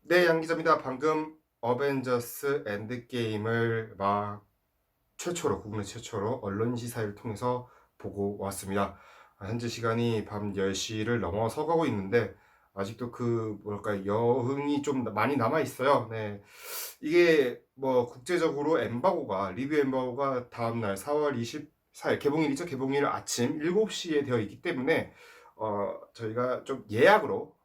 네, 양기자입니다. 방금 어벤져스 엔드게임을 국내 최초로 언론 시사를 통해서 보고 왔습니다. 현재 시간이 밤 10시를 넘어서가고 있는데 아직도 여흥이 좀 많이 남아 있어요. 네. 이게 국제적으로 리뷰 엠바고가 다음날 4월 24일 개봉일이죠. 개봉일 아침 7시에 되어 있기 때문에 저희가 좀 예약으로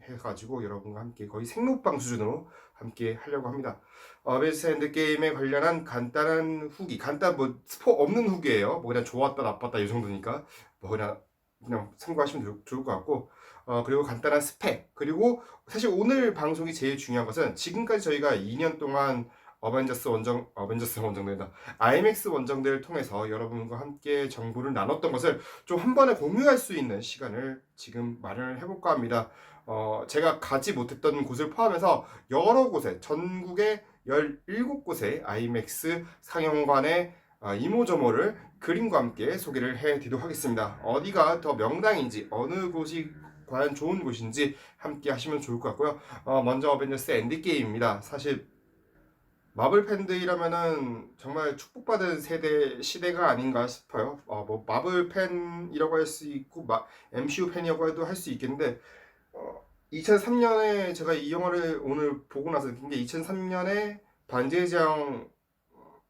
해가지고 여러분과 함께 거의 생로방 수준으로 함께 하려고 합니다. 어벤져스 엔드게임에 관련한 간단한 후기, 스포 없는 후기예요. 그냥 좋았다 나빴다 이 정도니까 그냥 참고하시면 좋을 것 같고, 그리고 간단한 스펙, 그리고 사실 오늘 방송이 제일 중요한 것은 지금까지 저희가 2년 동안 어벤져스 원정대다 IMAX 원정대를 통해서 여러분과 함께 정보를 나눴던 것을 좀 한 번에 공유할 수 있는 시간을 지금 마련을 해볼까 합니다. 제가 가지 못했던 곳을 포함해서 여러 곳에, 전국의 17곳의 IMAX 상영관의 이모저모를 그림과 함께 소개를 해드리도록 하겠습니다. 어디가 더 명당인지, 어느 곳이 과연 좋은 곳인지 함께 하시면 좋을 것 같고요. 먼저 어벤져스 엔드게임입니다. 사실 마블 팬들이라면은 정말 축복받은 시대가 아닌가 싶어요. 마블 팬이라고 할 수 있고, MCU 팬이라고 해도 할 수 있겠는데, 2003년에 제가 이 영화를 오늘 보고 나서 느낀 게 2003년에 반지의 제왕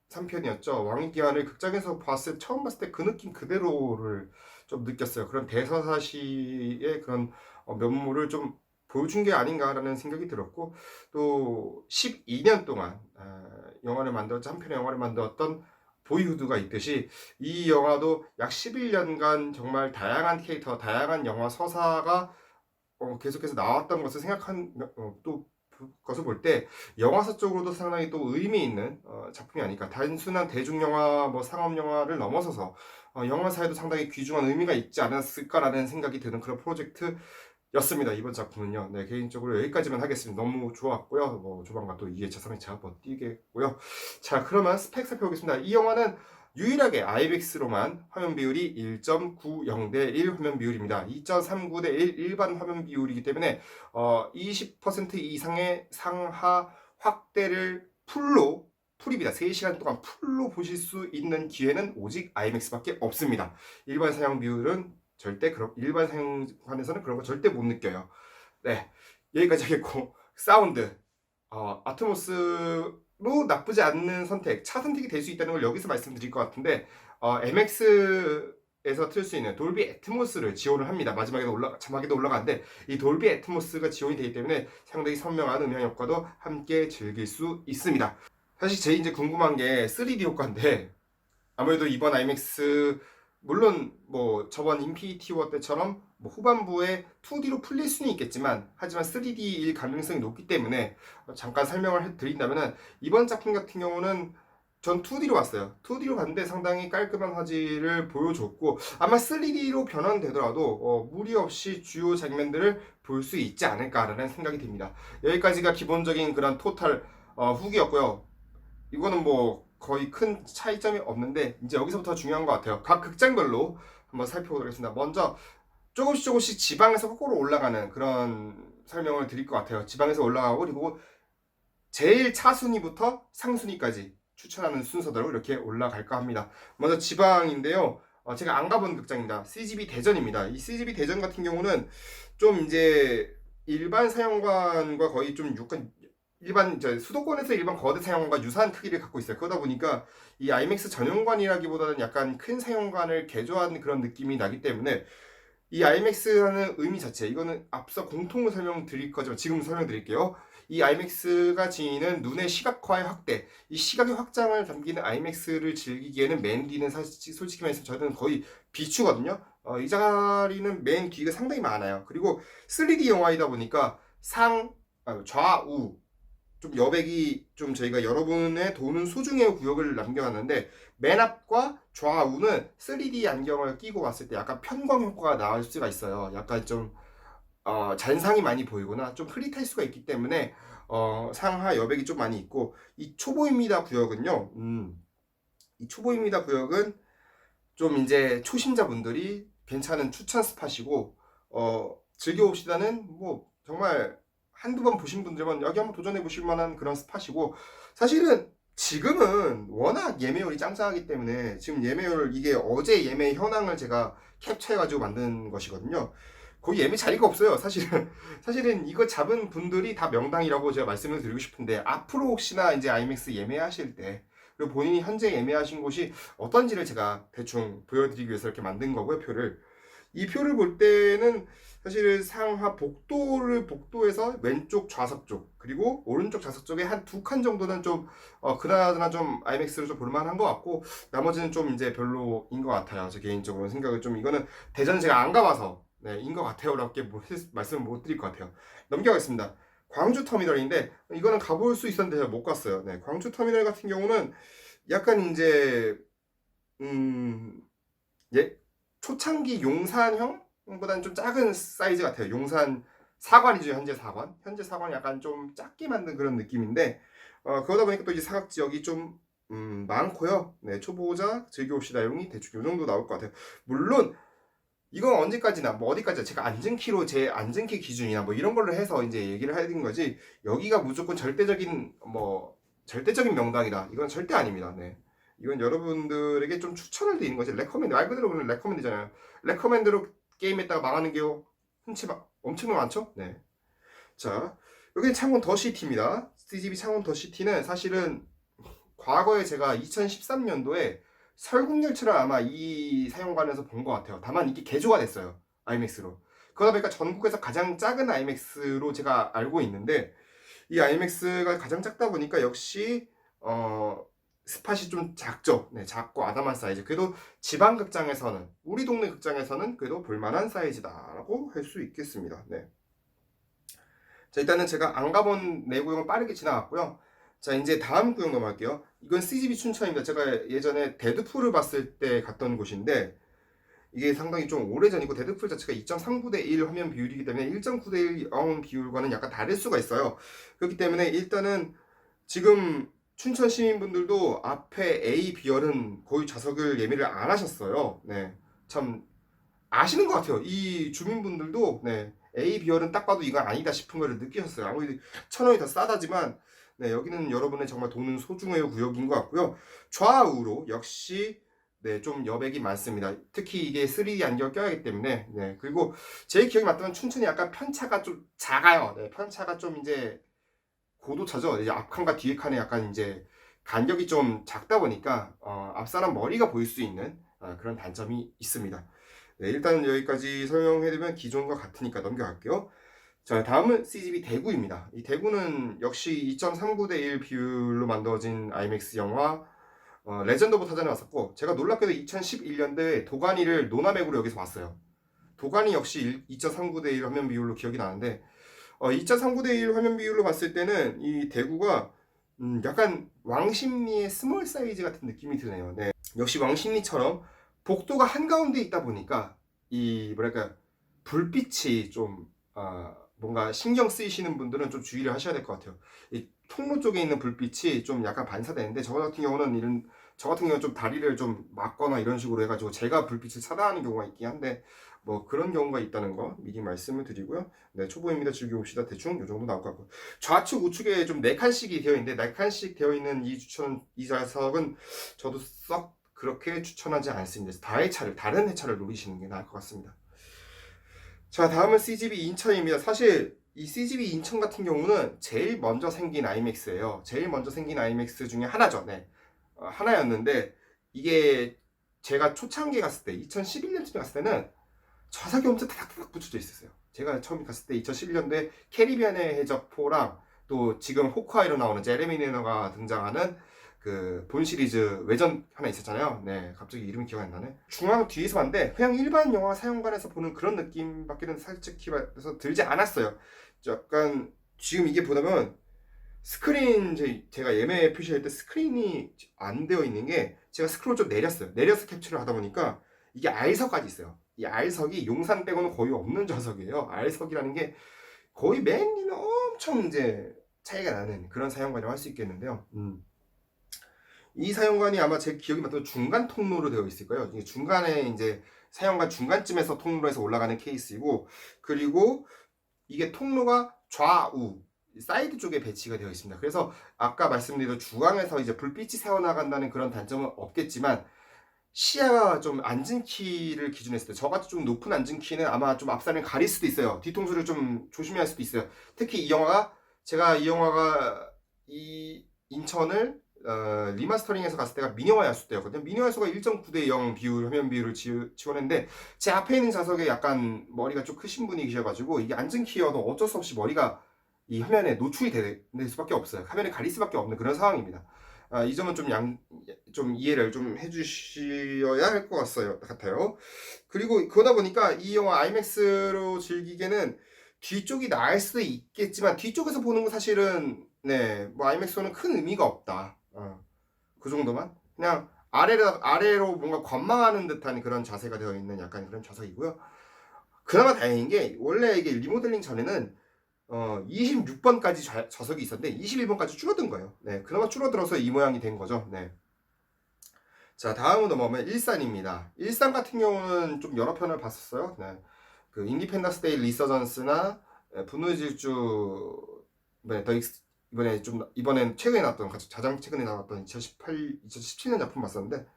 3편이었죠. 왕의 기한을 극장에서 처음 봤을 때 그 느낌 그대로를 좀 느꼈어요. 그런 대서사시의 그런 면모를 좀 보여준 게 아닌가라는 생각이 들었고, 또 12년 동안 한 편의 영화를 만들었던 보이후드가 있듯이 이 영화도 약 11년간 정말 다양한 캐릭터, 다양한 영화 서사가 계속해서 나왔던 것을 또 것을 볼 때 영화사 쪽으로도 상당히 또 의미 있는 작품이 아닐까. 단순한 대중 영화, 상업 영화를 넘어서서 영화사에도 상당히 귀중한 의미가 있지 않았을까라는 생각이 드는 그런 프로젝트였습니다. 이번 작품은요. 네, 개인적으로 여기까지만 하겠습니다. 너무 좋았고요. 조만간 또 2회차, 3회차 뛰겠고요. 자, 그러면 스펙 살펴보겠습니다. 이 영화는 유일하게 IMAX로만 화면 비율이 1.90 대 1 화면 비율입니다. 2.39 대 1 일반 화면 비율이기 때문에 20% 이상의 상하 확대를 풀입니다. 3시간 동안 풀로 보실 수 있는 기회는 오직 IMAX밖에 없습니다. 일반 일반 사용관에서는 그런 거 절대 못 느껴요. 네, 여기까지 하겠고, 사운드, 아트모스로 나쁘지 않는 차 선택이 될 수 있다는 걸 여기서 말씀드릴 것 같은데, MX에서 틀 수 있는 돌비 애트모스를 지원을 합니다. 자막에도 올라가는데, 이 돌비 애트모스가 지원이 되기 때문에 상당히 선명한 음향 효과도 함께 즐길 수 있습니다. 사실 제 이제 궁금한 게 3D 효과인데, 아무래도 이번 IMAX 물론 저번 인피니티 워 때처럼 후반부에 2D로 풀릴 수는 있겠지만, 하지만 3D일 가능성이 높기 때문에 잠깐 설명을 해드린다면은, 이번 작품 같은 경우는 전 2D로 봤어요. 2D로 봤는데 상당히 깔끔한 화질을 보여줬고, 아마 3D로 변환되더라도 무리 없이 주요 장면들을 볼 수 있지 않을까라는 생각이 듭니다. 여기까지가 기본적인 그런 토탈 후기였고요. 이거는 거의 큰 차이점이 없는데, 이제 여기서부터 중요한 것 같아요. 각 극장별로 한번 살펴보도록 하겠습니다. 먼저 조금씩 지방에서 거꾸로 올라가는 그런 설명을 드릴 것 같아요. 지방에서 올라가고, 그리고 제일 차순위부터 상순위까지 추천하는 순서대로 이렇게 올라갈까 합니다. 먼저 지방인데요. 제가 안 가본 극장입니다. CGV 대전입니다. 이 CGV 대전 같은 경우는 좀 이제 일반 사용관과 거의 좀 수도권에서 일반 거대 사용관과 유사한 크기를 갖고 있어요. 그러다 보니까 이 IMAX 전용관이라기보다는 약간 큰 사용관을 개조한 그런 느낌이 나기 때문에, 이 IMAX라는 의미 자체, 이거는 앞서 공통으로 설명드릴 거지만 지금 설명드릴게요. 이 IMAX가 지니는 눈의 시각화의 확대, 이 시각의 확장을 담기는 IMAX를 즐기기에는 맨 뒤는 사실 솔직히 말해서 저는 거의 비추거든요. 이 자리는 맨 뒤가 상당히 많아요. 그리고 3D 영화이다 보니까 좌우 좀 여백이 좀 저희가 여러분의 도는 소중의 구역을 남겨놨는데, 맨 앞과 좌우는 3D 안경을 끼고 봤을 때 약간 편광 효과가 나올 수가 있어요. 약간 좀 잔상이 많이 보이거나 좀 흐릿할 수가 있기 때문에 상하 여백이 좀 많이 있고, 이 초보입니다 구역은요. 이 초보입니다 구역은 좀 이제 초심자분들이 괜찮은 추천 스팟이고, 즐겨봅시다는 정말 한두 번 보신 분들은 여기 한번 도전해 보실 만한 그런 스팟이고, 사실은 지금은 워낙 예매율이 짱짱하기 때문에 지금 예매율, 이게 어제 예매 현황을 제가 캡처해가지고 만든 것이거든요. 거기 예매 자리가 없어요. 사실은 이거 잡은 분들이 다 명당이라고 제가 말씀을 드리고 싶은데, 앞으로 혹시나 이제 아이맥스 예매하실 때, 그리고 본인이 현재 예매하신 곳이 어떤지를 제가 대충 보여드리기 위해서 이렇게 만든 거고요, 표를. 이 표를 볼 때는 사실 상하 복도에서 왼쪽 좌석 쪽, 그리고 오른쪽 좌석 쪽에 한 두 칸 정도는 좀 그나저나 좀 아이맥스로 좀 볼만한 것 같고, 나머지는 좀 이제 별로인 것 같아요. 제 개인적으로 생각을 좀, 이거는 대전 제가 안 가봐서 인 것 같아요 라고 말씀을 못 드릴 것 같아요. 넘겨가겠습니다. 광주 터미널인데 이거는 가볼 수 있었는데 제가 못 갔어요. 네, 광주 터미널 같은 경우는 약간 이제 예, 초창기 용산형보다는 좀 작은 사이즈 같아요. 용산 사관이죠. 현재 사관이 약간 좀 작게 만든 그런 느낌인데, 그러다 보니까 또 이제 사각 지역이 좀 많고요. 네, 초보자 즐겨옵시다 용이 대충 요 정도 나올 것 같아요. 물론 이건 언제까지나 뭐 어디까지나 제가 안전키로, 제 안전키 기준이나 뭐 이런 걸로 해서 이제 얘기를 하는 거지, 여기가 무조건 절대적인 명당이다, 이건 절대 아닙니다. 네, 이건 여러분들에게 좀 추천을 드리는 거지. 레커멘드, 말 그대로 그냥 레커멘드잖아요. 레커멘드로 게임했다가 망하는 게요, 엄청 많죠. 네, 자, 여기는 창원 더시티입니다. CGV 창원 더시티는 사실은 과거에 제가 2013년도에 설국열차를 아마 이 사용관에서 본 것 같아요. 다만 이게 개조가 됐어요, 아이맥스로. 그러다 보니까 전국에서 가장 작은 아이맥스로 제가 알고 있는데, 이 아이맥스가 가장 작다 보니까 역시 스팟이 좀 작죠. 네, 작고 아담한 사이즈. 그래도 지방 극장에서는, 우리 동네 극장에서는 그래도 볼만한 사이즈다라고 할 수 있겠습니다. 네. 자, 일단은 제가 안 가본 내구역은 빠르게 지나갔고요. 자, 이제 다음 구역 넘어갈게요. 이건 CGV 춘천입니다. 제가 예전에 데드풀을 봤을 때 갔던 곳인데, 이게 상당히 좀 오래전이고, 데드풀 자체가 2.39대 1 화면 비율이기 때문에 1.9대 1 영웅 비율과는 약간 다를 수가 있어요. 그렇기 때문에 일단은 지금 춘천 시민분들도 앞에 A, B열은 거의 좌석을 예매를 안 하셨어요. 네, 참 아시는 것 같아요. 이 주민분들도, 네, A, B열은 딱 봐도 이건 아니다 싶은 걸 느끼셨어요. 아무리 1,000원이 더 싸다지만, 네, 여기는 여러분의 정말 돈은 소중해요 구역인 것 같고요. 좌우로 역시 네, 좀 여백이 많습니다. 특히 이게 3D 안경을 껴야 하기 때문에. 네, 그리고 제 기억이 맞다면 춘천이 약간 편차가 좀 작아요. 네, 편차가 좀 이제 고도차죠. 이제 앞칸과 뒤에 칸에 약간 이제 간격이 좀 작다 보니까 앞사람 머리가 보일 수 있는 그런 단점이 있습니다. 네, 일단 여기까지 설명해드리면 기존과 같으니까 넘겨갈게요. 자, 다음은 CGV 대구입니다. 이 대구는 역시 2.39대 1 비율로 만들어진 아이맥스 영화 레전드 오브 타잔에 왔었고, 제가 놀랍게도 2011년도에 도가니를 노나맥으로 여기서 봤어요. 도가니 역시 2.39대 1 화면 비율로 기억이 나는데, 2.39대 1 화면 비율로 봤을 때는 이 대구가 약간 왕십리의 스몰 사이즈 같은 느낌이 드네요. 네, 역시 왕십리처럼 복도가 한가운데 있다 보니까 이 뭐랄까 불빛이 좀 뭔가 신경 쓰이시는 분들은 좀 주의를 하셔야 될 것 같아요. 이 통로 쪽에 있는 불빛이 좀 약간 반사되는데, 저 같은 경우는 좀 다리를 좀 막거나 이런 식으로 해가지고 제가 불빛을 차단하는 경우가 있긴 한데, 뭐 그런 경우가 있다는 거 미리 말씀을 드리고요. 네, 초보입니다. 즐겨봅시다. 대충 이 정도 나올 것 같고, 좌측 우측에 좀 4칸씩이 되어 있는데, 4칸씩 되어 있는 이 좌석은 저도 썩 그렇게 추천하지 않습니다. 다른 회차를 노리시는 게 나을 것 같습니다. 자, 다음은 CGV 인천입니다. 사실 이 CGV 인천 같은 경우는 제일 먼저 생긴 아이맥스예요. 제일 먼저 생긴 아이맥스 중에 하나죠. 네, 하나였는데, 이게 제가 초창기에 갔을 때 2011년쯤에 갔을 때는 좌석이 엄청 타닥타닥 붙여져 있었어요. 제가 처음 갔을 때 2011년도에 캐리비안의 해적포랑 또 지금 호크아이로 나오는 제레미 레너가 등장하는 그 본 시리즈 외전 하나 있었잖아요. 네, 갑자기 이름이 기억이 안 나네. 중앙 뒤에서 봤는데 그냥 일반 영화 사용관에서 보는 그런 느낌밖에는 솔직히 말해서 들지 않았어요. 약간 지금 이게 보다면 스크린, 제가 예매 표시할 때 스크린이 안 되어 있는 게, 제가 스크롤 좀 내렸어요. 내려서 캡처를 하다 보니까 이게 R석까지 있어요. 이 R석이 용산 빼고는 거의 없는 좌석이에요. R석이라는 게 거의 맨 위는 엄청 이제 차이가 나는 그런 사용관이라고 할 수 있겠는데요. 이 사용관이 아마 제 기억이 맞다면 중간 통로로 되어 있을 거예요. 이게 중간에 이제 사용관 중간쯤에서 통로로 해서 올라가는 케이스이고, 그리고 이게 통로가 좌우 사이드 쪽에 배치가 되어 있습니다. 그래서 아까 말씀드린 중앙에서 이제 불빛이 새어나간다는 그런 단점은 없겠지만 시야가 좀 앉은 키를 기준으로 했을 때 저같이 좀 높은 앉은 키는 아마 좀 앞사람을 가릴 수도 있어요. 뒤통수를 좀 조심해야 할 수도 있어요. 특히 이 영화가 제가 이 영화가 이 인천을 리마스터링해서 갔을 때가 미니화야수 때였거든요. 미니화야수가 1.9대 0 비율, 화면 비율을 지원했는데 제 앞에 있는 좌석에 약간 머리가 좀 크신 분이 계셔가지고 이게 앉은 키여도 어쩔 수 없이 머리가 이 화면에 노출이 될 수밖에 없어요. 화면에 가릴 수밖에 없는 그런 상황입니다. 이 점은 좀 이해를 좀 해주셔야 할 것 같아요. 그리고 그러다 보니까 이 영화 아이맥스로 즐기기에는 뒤쪽이 나을 수도 있겠지만 뒤쪽에서 보는 거 사실은 뭐 아이맥스는 큰 의미가 없다. 그 정도만 그냥 아래로 뭔가 관망하는 듯한 그런 자세가 되어 있는 약간 그런 좌석이고요. 그나마 다행인 게 원래 이게 리모델링 전에는 26번까지 좌석이 있었는데 21번까지 줄어든 거예요. 그나마 줄어들어서 이 모양이 된 거죠. 자, 다음으로 넘어가면 일산입니다. 일산 같은 경우는 좀 여러 편을 봤었어요. 그 인디펜던스 데이 리서전스나 분노의 질주 이번엔 최근에 나왔던 가장 최근에 나왔던 2017년 작품 봤었는데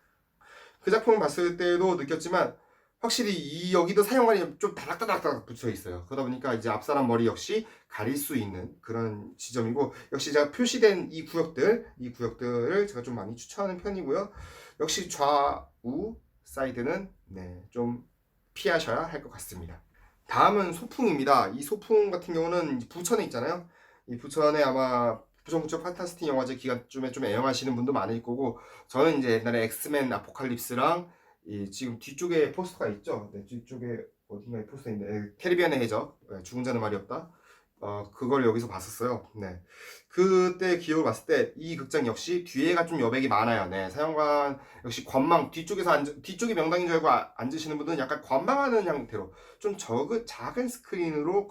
그 작품을 봤을 때도 느꼈지만 확실히 여기도 사용관이 좀 다닥다닥 붙여 있어요. 그러다 보니까 이제 앞사람 머리 역시 가릴 수 있는 그런 지점이고 역시 제가 표시된 이 구역들을 제가 좀 많이 추천하는 편이고요. 역시 좌우 사이드는 좀 피하셔야 할 것 같습니다. 다음은 소풍입니다. 이 소풍 같은 경우는 부천에 있잖아요. 이 부천에 아마 부천국제 판타스틱 영화제 기간쯤에 좀 애용하시는 분도 많을 거고 저는 이제 옛날에 엑스맨 아포칼립스랑 지금 뒤쪽에 포스터가 있죠. 뒤쪽에 어딘가에 포스터 있는데 캐리비안의 해적 죽은 자는 말이 없다. 그걸 여기서 봤었어요. 그때 기억을 봤을 때 이 극장 역시 뒤에가 좀 여백이 많아요. 사용관 역시 관망 뒤쪽이 명당인 줄 알고 앉으시는 분들은 약간 관망하는 형태로 좀 작은 스크린으로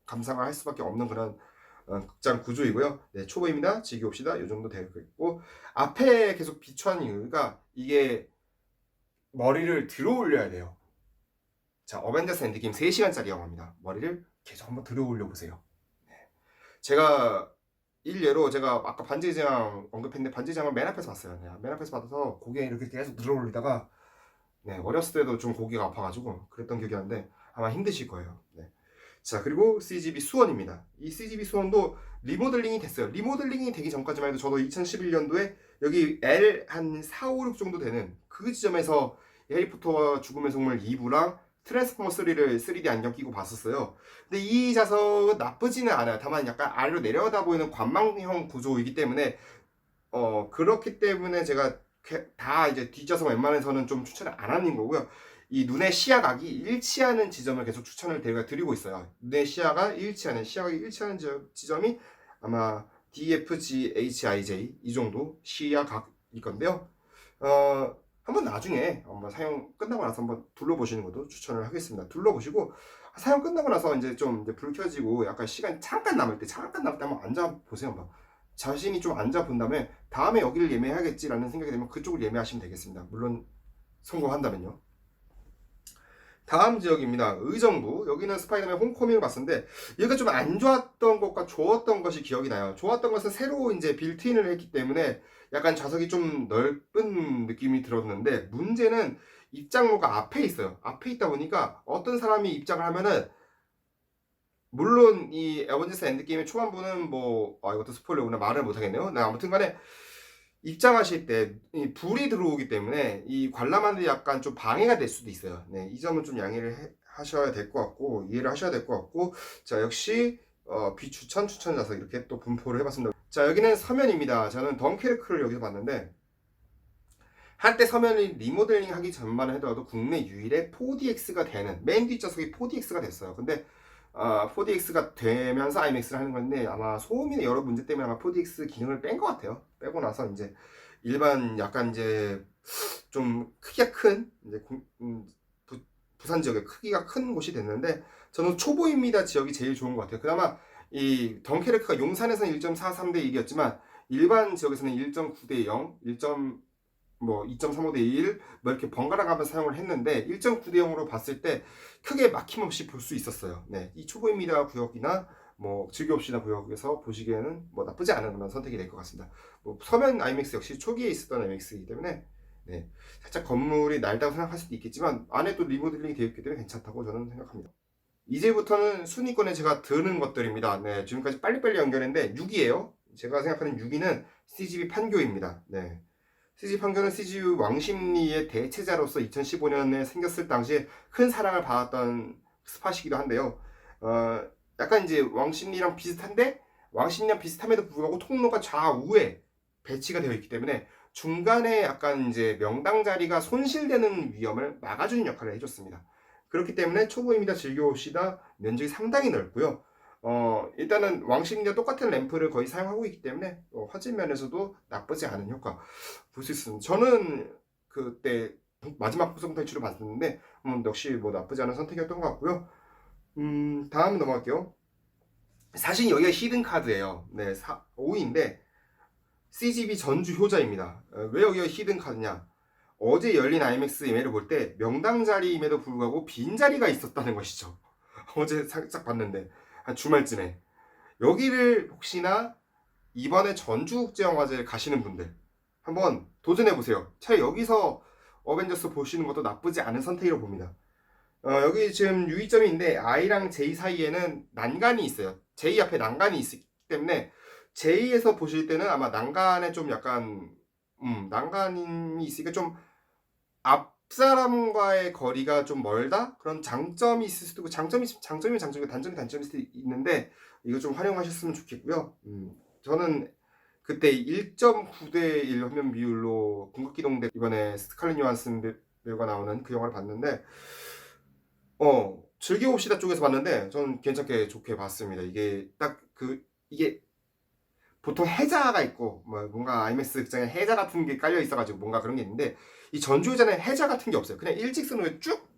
감상을 할 수밖에 없는 그런 극장 구조이고요. 초보입니다. 즐겨봅시다. 이 정도 되어 있고 앞에 계속 비추한 이유가 이게 머리를 들어 올려야 돼요. 자, 어벤져스 엔드게임 3시간짜리 영화입니다. 머리를 계속 한번 들어 올려 보세요. 제가 일례로 제가 아까 반지의 제왕 언급했는데 반지의 제왕을 맨 앞에서 봤어요. 맨 앞에서 받아서 고개 이렇게 계속 들어 올리다가 어렸을 때도 좀 고개가 아파가지고 그랬던 기억이 나는데 아마 힘드실 거예요. 자, 그리고 CGV 수원입니다. 이 CGV 수원도 리모델링이 됐어요. 리모델링이 되기 전까지만 해도 저도 2011년도에 여기 L 한 4, 5, 6 정도 되는 그 지점에서 해리포터와 죽음의 동물 2부랑 트랜스포머 3를 3D 안경 끼고 봤었어요. 근데 이 좌석은 나쁘지는 않아요. 다만 약간 아래로 내려다 보이는 관망형 구조이기 때문에 그렇기 때문에 제가 다 이제 뒷좌석 웬만해서는 좀 추천을 안 하는 거고요. 이 눈의 시야각이 일치하는 지점을 계속 추천을 드리고 있어요. 눈의 시야각이 일치하는 지점이 아마 DFGHIJ 이 정도 시야각일 건데요. 한번 나중에 사용 끝나고 나서 한번 둘러보시는 것도 추천을 하겠습니다. 둘러보시고 사용 끝나고 나서 이제 좀 불 켜지고 약간 시간 잠깐 남을 때 한번 앉아 보세요. 자신이 좀 앉아 본 다음에 여기를 예매해야겠지라는 생각이 되면 그쪽을 예매하시면 되겠습니다. 물론 성공한다면요. 다음 지역입니다. 의정부. 여기는 스파이더맨 홈커밍을 봤었는데 여기가 좀 안 좋았던 것과 좋았던 것이 기억이 나요. 좋았던 것은 새로 이제 빌트인을 했기 때문에 약간 좌석이 좀 넓은 느낌이 들었는데 문제는 입장로가 앞에 있어요. 앞에 있다 보니까 어떤 사람이 입장을 하면은 물론 이 어벤져스 엔드게임의 초반부는 이것도 스포일러구나 말을 못하겠네요. 아무튼 간에 입장하실 때 불이 들어오기 때문에 이 관람하는데 약간 좀 방해가 될 수도 있어요. 이 점은 좀 양해를 하셔야 될 것 같고 이해를 하셔야 될 것 같고 자 역시 비추천 추천 좌석 이렇게 또 분포를 해봤습니다. 자 여기는 서면입니다. 저는 덩케르크를 여기서 봤는데 한때 서면이 리모델링 하기 전만 해도 국내 유일의 4DX가 되는 맨 뒷좌석이 4DX가 됐어요. 근데 4DX가 되면서 IMAX를 하는 건데 아마 소음이나 여러 문제 때문에 아마 4DX 기능을 뺀 것 같아요. 빼고 나서 이제 일반 약간 이제 좀 크기가 큰 이제 부산 지역의 크기가 큰 곳이 됐는데 저는 초보입니다 지역이 제일 좋은 것 같아요. 그나마 이 덩케르크가 용산에서는 1.43대 1이었지만 일반 지역에서는 1.9대 0, 뭐 2.35 대 1, 뭐 이렇게 번갈아 가면서 사용을 했는데 1.9 대 0으로 봤을 때 크게 막힘없이 볼 수 있었어요. 네, 이 초보입니다 구역이나 뭐 즐겨옵시다 구역에서 보시기에는 뭐 나쁘지 않은 그런 선택이 될 것 같습니다. 뭐 서면 아이맥스 역시 초기에 있었던 아이맥스이기 때문에 네, 살짝 건물이 낡다고 생각할 수도 있겠지만 안에 또 리모델링이 되어 있기 때문에 괜찮다고 저는 생각합니다. 이제부터는 순위권에 제가 드는 것들입니다. 네, 지금까지 빨리빨리 연결했는데 6위에요. 제가 생각하는 6위는 CGV 판교입니다. 네. CGV 판교는 CGV 왕십리의 대체자로서 2015년에 생겼을 당시에 큰 사랑을 받았던 스팟이기도 한데요. 약간 이제 왕십리랑 비슷한데 왕십리랑 비슷함에도 불구하고 통로가 좌우에 배치가 되어 있기 때문에 중간에 약간 이제 명당 자리가 손실되는 위험을 막아주는 역할을 해줬습니다. 그렇기 때문에 초보입니다 즐겨옵시다 면적이 상당히 넓고요. 일단은 왕십리와 똑같은 램프를 거의 사용하고 있기 때문에 화질 면에서도 나쁘지 않은 효과 볼 수 있습니다. 저는 그때 마지막 구성 탈출을 봤었는데 역시 뭐 나쁘지 않은 선택이었던 것 같고요. 다음 넘어갈게요. 사실 여기가 히든 카드예요. 네, 5위인데 CGV 전주 효자입니다. 왜 여기가 히든 카드냐? 어제 열린 아이맥스 예매를 볼 때 명당 자리임에도 불구하고 빈 자리가 있었다는 것이죠. 어제 살짝 봤는데 한 주말쯤에 여기를 혹시나 이번에 전주국제영화제를 가시는 분들 한번 도전해 보세요. 차라리 여기서 어벤져스 보시는 것도 나쁘지 않은 선택이라고 봅니다. 여기 지금 유의점인데 I랑 J 사이에는 난간이 있어요. J 앞에 난간이 있기 때문에 J에서 보실 때는 아마 난간에 좀 약간 난간이 있으니까 좀 앞사람과의 거리가 좀 멀다? 그런 장점이 있을 수도 있고 장점이면 장점이고 단점일 수도 있는데 이거 좀 활용하셨으면 좋겠고요. 저는 그때 1.9대 1 화면 비율로 궁극기동대 이번에 스칼렛 요한슨 배우가 나오는 그 영화를 봤는데 즐겨봅시다 쪽에서 봤는데 저는 괜찮게 좋게 봤습니다. 이게 딱 이게 보통 해자가 있고 뭐 뭔가 아이맥스 극장에 해자 같은 게 깔려 있어가지고 뭔가 그런 게 있는데 이 전주의자는 해자 같은 게 없어요. 그냥 일직선으로 쭉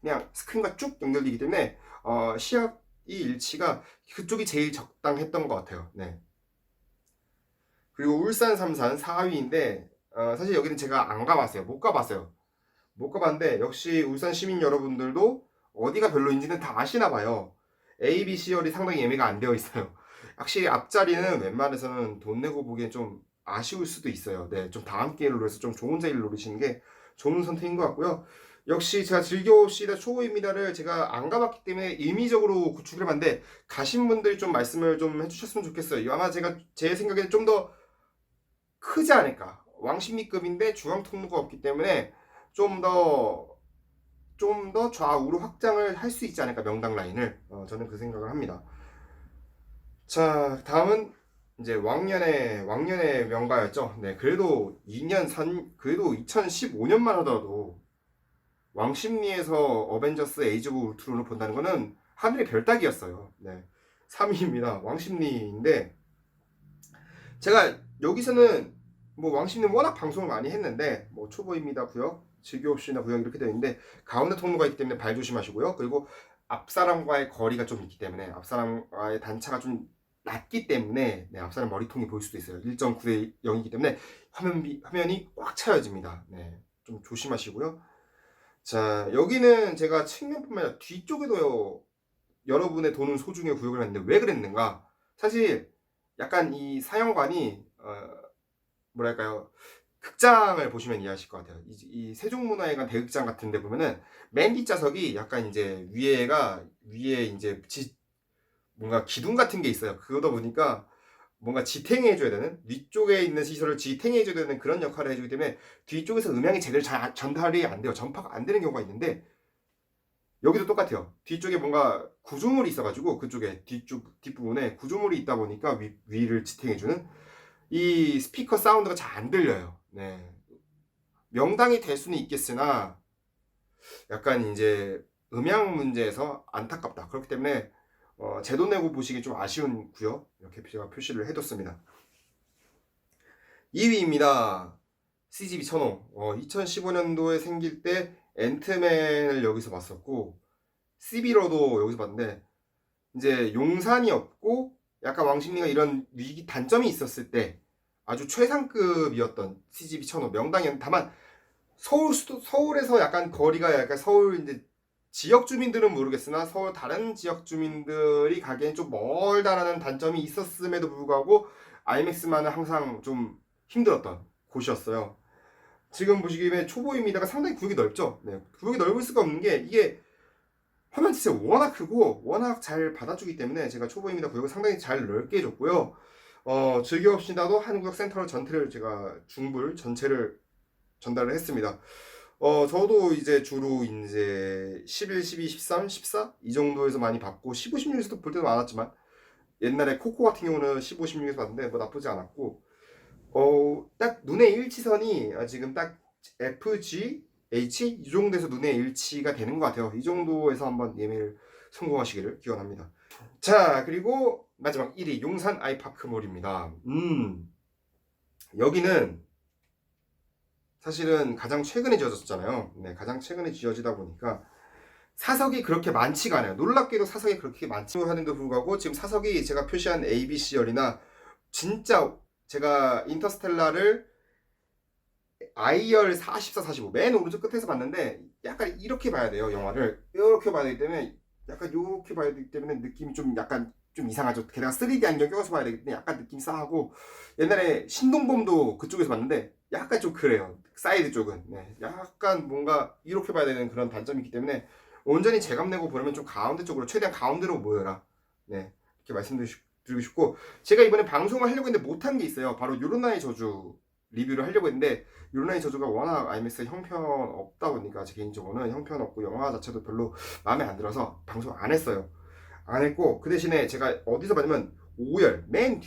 그냥 스크린과 쭉 연결되기 때문에 시야의 일치가 그쪽이 제일 적당했던 것 같아요. 네. 그리고 울산 삼산 4위인데 사실 여기는 제가 안 가봤어요. 못 가봤어요. 못 가봤는데 역시 울산 시민 여러분들도 어디가 별로인지는 다 아시나 봐요. A, B, C열이 상당히 예매가 안 되어 있어요. 확실히 앞자리는 웬만해서는 돈 내고 보기엔 좀 아쉬울 수도 있어요. 네, 좀 다음 기회를 노려서 좀 좋은 자리를 노리시는 게 좋은 선택인 것 같고요. 역시 제가 즐겨옵시다 초보입니다를 제가 안 가봤기 때문에 임의적으로 구축을 해봤는데 가신 분들이 좀 말씀을 좀 해주셨으면 좋겠어요. 아마 제 생각에는 좀 더 크지 않을까. 왕십리급인데 중앙 통로가 없기 때문에 좀 더 좌우로 확장을 할 수 있지 않을까 명당 라인을 저는 그 생각을 합니다. 자 다음은 이제 왕년의 명가였죠. 네 그래도 그래도 2015년만 하더라도 왕십리에서 어벤져스 에이즈 오브 울트론을 본다는 거는 하늘의 별 따기였어요. 네 3위입니다. 왕십리인데 제가 여기서는 뭐 왕십리는 워낙 방송을 많이 했는데 뭐 초보입니다 구역 즐겨옵시나 구역 이렇게 되어 있는데 가운데 통로가 있기 때문에 발 조심하시고요. 그리고 앞사람과의 거리가 좀 있기 때문에 앞사람과의 단차가 좀 낮기 때문에 네, 앞사람 머리통이 보일 수도 있어요. 1.9대 0이기 때문에 화면이 꽉 차여집니다. 네, 좀 조심하시고요. 자 여기는 제가 측면뿐만 아니라 뒤쪽에도 여러분의 돈은 소중해 구역을 했는데 왜 그랬는가? 사실 약간 이 사형관이 뭐랄까요 극장을 보시면 이해하실 것 같아요. 이 세종문화회관 대극장 같은 데 보면은 맨 뒷좌석이 약간 이제 위에 이제 뭔가 기둥 같은 게 있어요. 그러다 보니까 뭔가 지탱해줘야 되는 위쪽에 있는 시설을 지탱해줘야 되는 그런 역할을 해주기 때문에 뒤쪽에서 음향이 제대로 잘 전달이 안 돼요. 전파가 안 되는 경우가 있는데 여기도 똑같아요. 뒤쪽에 뭔가 구조물이 있어가지고 그쪽에 뒷부분에 구조물이 있다 보니까 위를 지탱해주는 이 스피커 사운드가 잘 안 들려요. 네. 명당이 될 수는 있겠으나 약간 이제 음향 문제에서 안타깝다. 그렇기 때문에 제 돈 내고 보시기 좀 아쉬운 구역 이렇게 제가 표시를 해뒀습니다. 2위입니다. CGV 천호. 2015년도에 생길 때 앤트맨을 여기서 봤었고 CB로도 여기서 봤는데 이제 용산이 없고 약간 왕십리가 이런 위기 단점이 있었을 때 아주 최상급이었던 CGV 1005 명당이었는데, 다만 서울에서 약간 거리가 약간 서울 이제 지역 주민들은 모르겠으나 서울 다른 지역 주민들이 가기엔 좀 멀다라는 단점이 있었음에도 불구하고 IMAX만은 항상 좀 힘들었던 곳이었어요. 지금 보시기에 초보입니다가 상당히 구역이 넓죠. 네, 구역이 넓을 수가 없는 게 이게 화면 진짜 워낙 크고 워낙 잘 받아주기 때문에 제가 초보입니다 구역을 상당히 잘 넓게 해줬고요. 즐겨옵시다도 한 구역 센터를 전체를 제가 중불 전체를 전달을 했습니다. 저도 이제 주로 이제 11, 12, 13, 14 이 정도에서 많이 봤고 15, 16에서도 볼 때도 많았지만 옛날에 코코 같은 경우는 15, 16에서 봤는데 뭐 나쁘지 않았고 딱 눈의 일치선이 지금 딱 FG, H 이 정도에서 눈의 일치가 되는 것 같아요. 이 정도에서 한번 예매를 성공하시기를 기원합니다. 자, 그리고 마지막 1위 용산 아이파크몰입니다. 여기는 사실은 가장 최근에 지어졌잖아요. 네, 가장 최근에 지어지다 보니까 사석이 그렇게 많지가 않아요. 놀랍게도 사석이 그렇게 많지 않은데도 불구하고 지금 사석이 제가 표시한 ABC열이나 진짜 제가 인터스텔라를 I열 44, 45 맨 오른쪽 끝에서 봤는데 약간 이렇게 봐야 돼요. 영화를 이렇게 봐야 되기 때문에 약간 이렇게 봐야 되기 때문에 느낌이 좀 약간 좀 이상하죠. 게다가 3D 안경 껴서 봐야 되기 때문에 약간 느낌이 싸하고 옛날에 신동범도 그쪽에서 봤는데 약간 좀 그래요. 사이드 쪽은 네, 약간 뭔가 이렇게 봐야 되는 그런 단점이 있기 때문에 온전히 재감내고 보려면 좀 가운데 쪽으로 최대한 가운데로 모여라. 네, 이렇게 말씀드리고 싶고 제가 이번에 방송을 하려고 했는데 못한 게 있어요. 바로 요로나의 저주 리뷰를 하려고 했는데 요로나의 저주가 워낙 IMAX 형편 없다 보니까 제 개인적으로는 형편 없고 영화 자체도 별로 마음에 안 들어서 방송 안 했어요. 안 했고 그 대신에 제가 어디서 봤냐면 5열 맨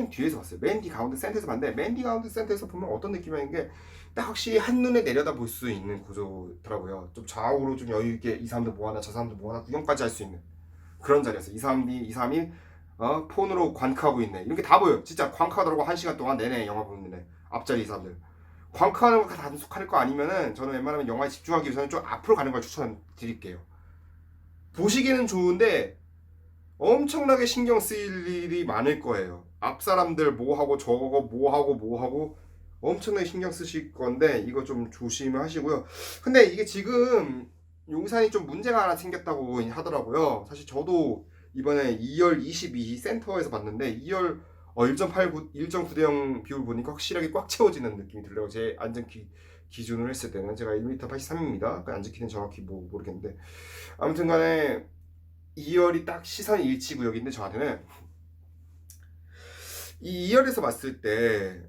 뒤에서 봤어요. 맨 뒤 가운데 센터에서 봤는데 맨 뒤 가운데 센터에서 보면 어떤 느낌이냐는 게 딱 확실히 한눈에 내려다 볼 수 있는 구조더라고요. 좀 좌우로 좀 여유 있게 이 사람도 뭐 하나 저 사람도 뭐 하나 구경까지 할 수 있는 그런 자리였어요. 2, 3일 폰으로 관크하고 있네. 이렇게 다 보여요. 진짜 관크하더라고. 1시간 동안 내내 영화 보는데 앞자리 이 사람들. 광크하는 거 단속할 거 아니면은 저는 웬만하면 영화에 집중하기 위해서는 좀 앞으로 가는 걸 추천드릴게요. 보시기에는 좋은데 엄청나게 신경 쓰일 일이 많을 거예요. 앞 사람들 뭐 하고 저거 뭐 하고 뭐 하고 엄청나게 신경 쓰실 건데 이거 좀 조심하시고요. 근데 이게 지금 용산이 좀 문제가 하나 생겼다고 하더라고요. 사실 저도 이번에 2열 22 센터에서 봤는데 2열 1.89, 1.9대 0 비율 보니까 확실하게 꽉 채워지는 느낌이 들려요. 제 안전키 기준으로 했을 때는 제가 1m 83입니다. 그 안전키는 정확히 뭐 모르겠는데 아무튼 간에 2열이 딱 시선 일치 구역인데 저한테는 이 2열에서 봤을 때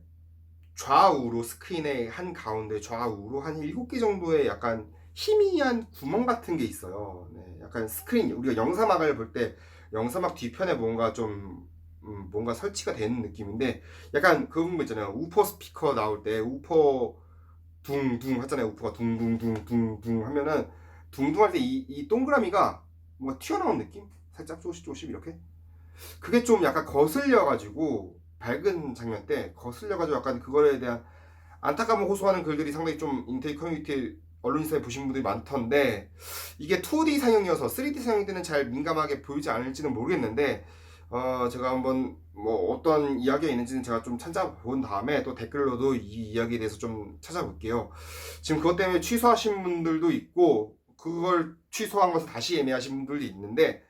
좌우로 스크린의 한 가운데 좌우로 한 7개 정도의 약간 희미한 구멍 같은 게 있어요. 네, 약간 스크린 우리가 영사막을 볼 때 영사막 뒤편에 뭔가 좀 뭔가 설치가 되는 느낌인데 약간 그런 거 있잖아요. 우퍼 스피커 나올 때 우퍼 둥둥 하잖아요. 우퍼가 둥둥둥둥둥 하면은 둥둥할 때 이 동그라미가 뭔가 튀어나온 느낌? 살짝 조금씩 이렇게 그게 좀 약간 거슬려가지고 밝은 장면 때 거슬려가지고 약간 그거에 대한 안타까움을 호소하는 글들이 상당히 좀 인테리 커뮤니티 언론사에 보신 분들이 많던데 이게 2D 상영이어서 3D 상영 때는 잘 민감하게 보이지 않을지는 모르겠는데 제가 한번 뭐 어떤 이야기가 있는지는 제가 좀 찾아본 다음에 또 댓글로도 이 이야기에 대해서 좀 찾아볼게요. 지금 그것 때문에 취소하신 분들도 있고 그걸 취소한 것을 다시 예매하신 분들도 있는데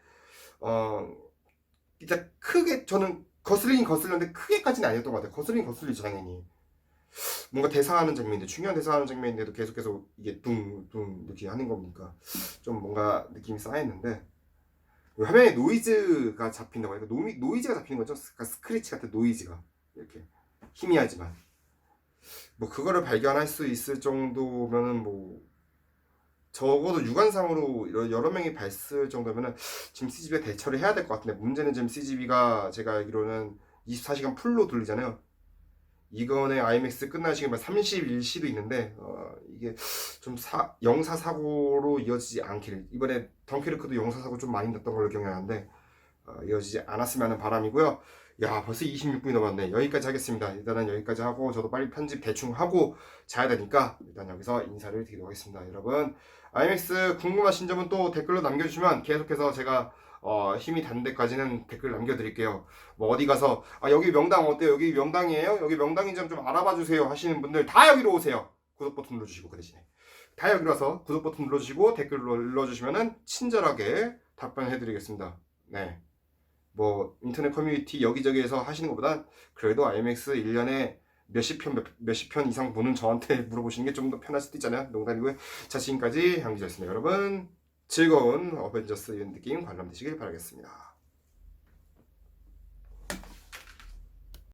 일단 크게 저는 거슬리긴 거슬렸는데 크게까지는 아니었던 것 같아요. 거슬리죠 당연히. 뭔가 대사하는 장면인데 중요한 대사하는 장면인데도 계속 이게 둥둥 이렇게 하는 겁니까? 좀 뭔가 느낌이 쌓였는데 화면에 노이즈가 잡힌다고 하니까 노이즈가 잡히는 거죠. 그러니까 스크래치 같은 노이즈가 이렇게 희미하지만 뭐 그거를 발견할 수 있을 정도면은 뭐 적어도 육안상으로 여러 명이 봤을 정도면은 지금 CGV가 대처를 해야 될 것 같은데 문제는 지금 CGV가 제가 알기로는 24시간 풀로 돌리잖아요. 이번에 IMAX 끝날 시간이 31시도 있는데 이게 좀 영사 사고로 이어지지 않기를 이번에 덩케르크도 영사 사고 좀 많이 났던 걸로 기억나는데 이어지지 않았으면 하는 바람이고요. 야 벌써 26분이 넘었네. 여기까지 하겠습니다. 일단은 여기까지 하고 저도 빨리 편집 대충 하고 자야 되니까 일단 여기서 인사를 드리도록 하겠습니다. 여러분 IMAX 궁금하신 점은 또 댓글로 남겨주시면 계속해서 제가 힘이 닿는 데까지는 댓글 남겨드릴게요. 뭐 어디 가서 여기 명당 어때요? 여기 명당이에요? 여기 명당인지 좀 알아봐 주세요 하시는 분들 다 여기로 오세요. 구독 버튼 눌러주시고 그 대신에 다 여기로 와서 구독 버튼 눌러주시고 댓글 눌러주시면은 친절하게 답변해드리겠습니다. 네. 뭐 인터넷 커뮤니티 여기저기에서 하시는 것보다 그래도 IMAX 1년에 몇십 편 이상 보는 저한테 물어보시는 게 좀 더 편할 수도 있잖아요. 농담이고요. 자, 지금까지 양기자였습니다. 여러분 즐거운 어벤져스 엔드게임 관람되시길 바라겠습니다.